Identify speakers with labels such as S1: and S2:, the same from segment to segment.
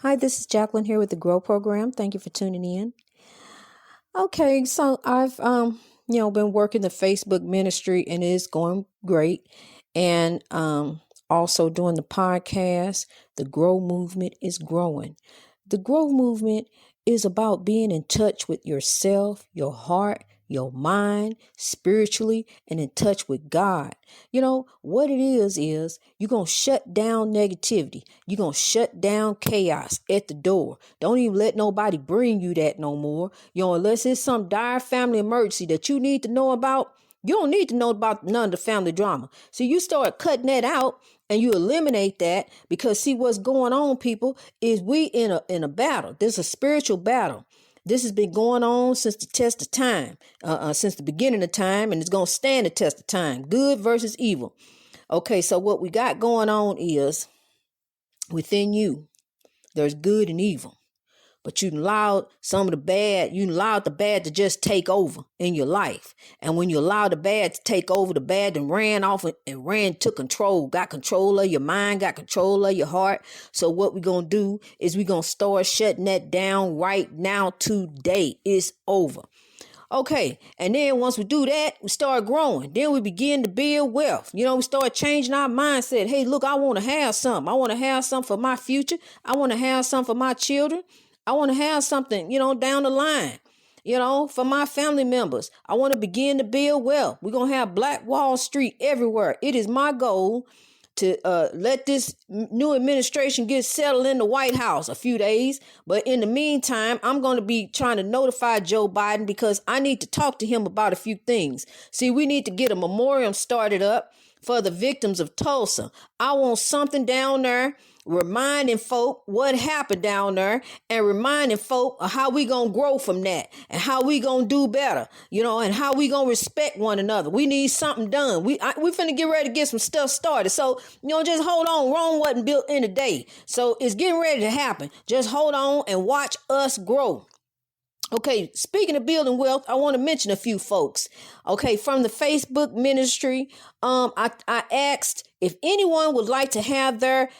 S1: Hi, this is Jacqueline here with the Grow Program. Thank you for tuning in. Okay, so I've been working the Facebook ministry and it's going great. And also doing the podcast. The Grow movement is growing. The Grow movement is about being in touch with yourself, your heart, your mind, spiritually, and in touch with God. What it is you're going to shut down negativity. You're going to shut down chaos at the door. Don't even let nobody bring you that no more. Unless it's some dire family emergency that you need to know about, you don't need to know about none of the family drama. So you start cutting that out and you eliminate that because see what's going on, people, is we in a battle. This is a spiritual battle. This has been going on since the test of time, since the beginning of time, and it's going to stand the test of time. Good versus evil. Okay, so what we got going on is within you, there's good and evil. But you allowed the bad to just take over in your life. And when you allow the bad to take over, the bad then ran off and ran to control, got control of your mind, got control of your heart. So what we're going to do is we're going to start shutting that down right now today. It's over. Okay, and then once we do that, we start growing. Then we begin to build wealth. We start changing our mindset. Hey, look, I want to have something. I want to have something for my future. I want to have something for my children. I want to have something, down the line, for my family members. I want to begin to build wealth. We're going to have Black Wall Street everywhere. It is my goal to let this new administration get settled in the White House a few days. But in the meantime, I'm going to be trying to notify Joe Biden because I need to talk to him about a few things. See, we need to get a memorial started up for the victims of Tulsa. I want something down there reminding folk what happened down there and reminding folk of how we gonna grow from that and how we gonna do better, and how we gonna respect one another. We need something done. We finna get ready to get some stuff started. So, just hold on. Rome wasn't built in a day. So it's getting ready to happen. Just hold on and watch us grow. Okay, speaking of building wealth, I want to mention a few folks. Okay, from the Facebook ministry, I asked if anyone would like to have their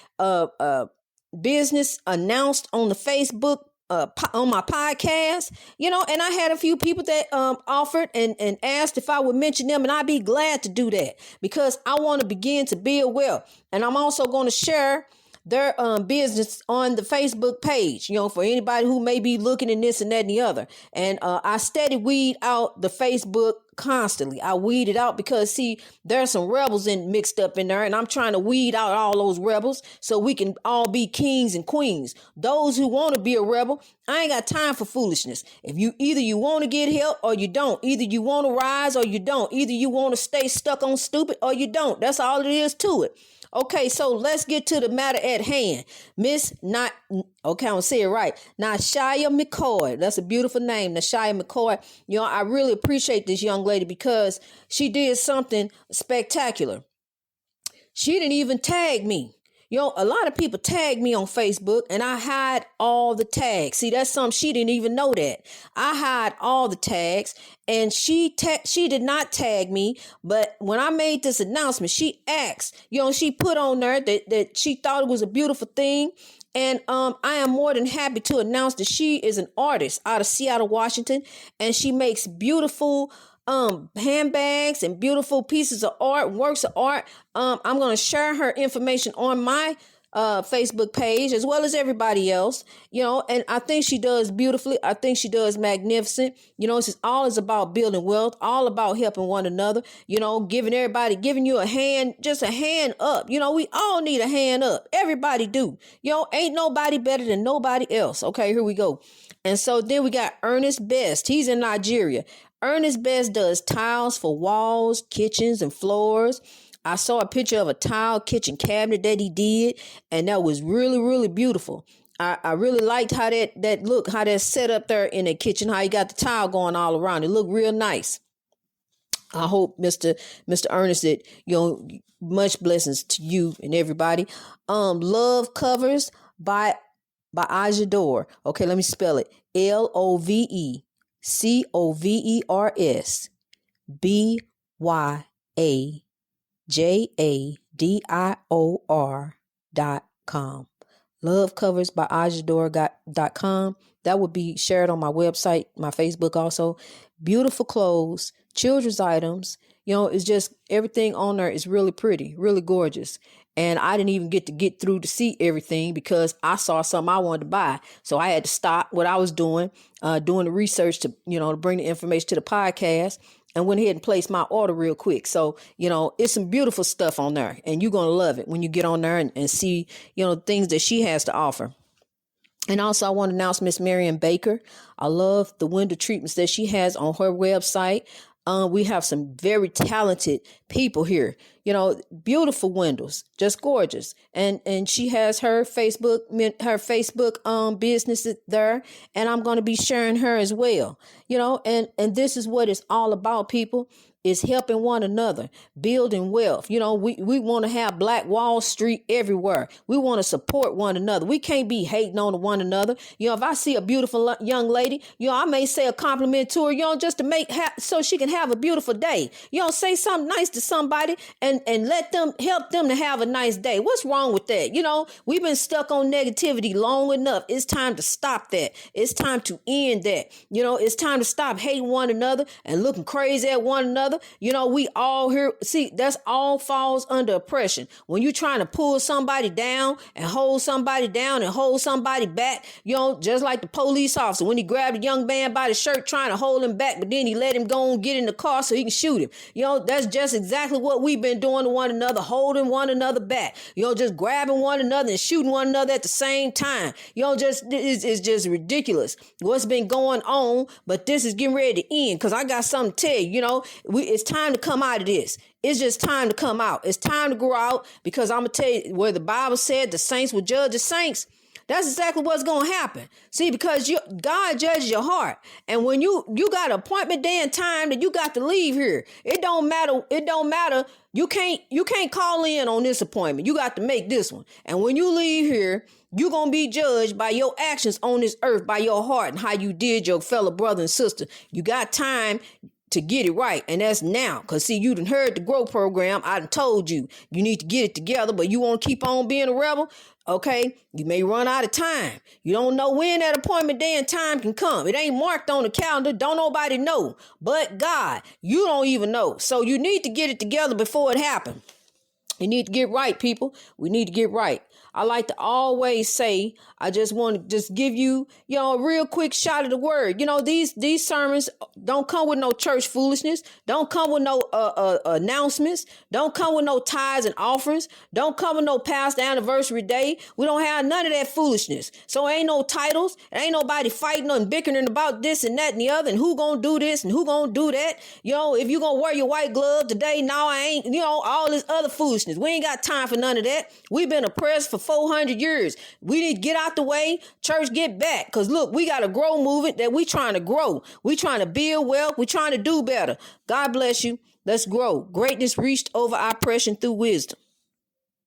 S1: business announced on the Facebook on my podcast, and I had a few people that offered and asked if I would mention them, and I'd be glad to do that because I want to begin to build wealth, and I'm also going to share their business on the Facebook page, for anybody who may be looking in this and that and the other. And I steady weed out the Facebook constantly. I weed it out because see, there's some rebels mixed up in there, and I'm trying to weed out all those rebels so we can all be kings and queens. Those who want to be a rebel, I ain't got time for foolishness. If you want to get help or you don't. Either you want to rise or you don't. Either you want to stay stuck on stupid or you don't. That's all it is to it. Okay, so let's get to the matter at hand. I'm gonna say it right. Nashia McCoy. That's a beautiful name, Nashia McCoy. I really appreciate this young lady because she did something spectacular. She didn't even tag me. A lot of people tag me on Facebook and I hide all the tags. See, that's something she didn't even know that. I hide all the tags and she did not tag me. But when I made this announcement, she asked, she put on there that she thought it was a beautiful thing. And I am more than happy to announce that she is an artist out of Seattle, Washington, and she makes beautiful handbags and beautiful pieces of art, works of art. I'm going to share her information on my Facebook page as well as everybody else, and I think she does beautifully. I think she does magnificent. It's all is about building wealth, all about helping one another, giving you a hand, just a hand up. We all need a hand up. Everybody do. Ain't nobody better than nobody else. Okay, here we go. And so then we got Ernest Best. He's in Nigeria. Ernest Best does tiles for walls, kitchens, and floors. I saw a picture of a tile kitchen cabinet that he did, and that was really, really beautiful. I really liked how that looked, how that's set up there in the kitchen, how he got the tile going all around. It looked real nice. I hope, Mr. Ernest, that, much blessings to you and everybody. Love Covers by Ajador. Okay, let me spell it. LOVECOVERS BYAJADIOR.com. Lovecovers by ajadora.com. That would be shared on my website, my Facebook also. Beautiful clothes, children's items. It's just everything on there is really pretty, really gorgeous. And I didn't even get through to see everything because I saw something I wanted to buy. So I had to stop what I was doing the research to bring the information to the podcast, and went ahead and placed my order real quick. So, it's some beautiful stuff on there, and you're going to love it when you get on there and see, things that she has to offer. And also I want to announce Miss Marian Baker. I love the window treatments that she has on her website. We have some very talented people here, beautiful windows, just gorgeous. And she has her Facebook business there, and I'm going to be sharing her as well, and this is what it's all about, people. Is helping one another, building wealth. We want to have Black Wall Street everywhere. We want to support one another. We can't be hating on one another. If I see a beautiful young lady, I may say a compliment to her, just to so she can have a beautiful day. Say something nice to somebody and help them to have a nice day. What's wrong with that? We've been stuck on negativity long enough. It's time to stop that. It's time to end that. It's time to stop hating one another and looking crazy at one another. We all here. See, that's all falls under oppression. When you're trying to pull somebody down and hold somebody down and hold somebody back, just like the police officer, when he grabbed a young man by the shirt trying to hold him back, but then he let him go and get in the car so he can shoot him. That's just exactly what we've been doing to one another, holding one another back, just grabbing one another and shooting one another at the same time. It's just ridiculous what's been going on, but this is getting ready to end because I got something to tell you. It's time to come out of this. It's just time to come out. It's time to grow out, because I'm going to tell you where the Bible said the saints will judge the saints. That's exactly what's going to happen. See, because God judges your heart. And when you got an appointment day and time that you got to leave here, it don't matter. It don't matter. You can't call in on this appointment. You got to make this one. And when you leave here, you're going to be judged by your actions on this earth, by your heart and how you did your fellow brother and sister. You got time to get it right, and that's now. Because see, you done heard the Grow program. I done told you need to get it together, but you want to keep on being a rebel. Okay, you may run out of time. You don't know when that appointment day and time can come. It ain't marked on the calendar. Don't nobody know but God. You don't even know. So you need to get it together before it happens. You need to get right, people. We need to get right. I like to always say, I just want to just give you, a real quick shot of the word. These sermons don't come with no church foolishness. Don't come with no announcements. Don't come with no tithes and offerings. Don't come with no past anniversary day. We don't have none of that foolishness. So ain't no titles. Ain't nobody fighting and bickering about this and that and the other and who gonna do this and who gonna do that. If you gonna wear your white glove today, no, I ain't. All this other foolishness. We ain't got time for none of that. We've been oppressed for 400 years. We need to get out the way. Church, get back. Because look, we got a grow movement that we trying to grow. We trying to build wealth. We trying to do better. God bless you. Let's grow. Greatness reached over oppression through wisdom.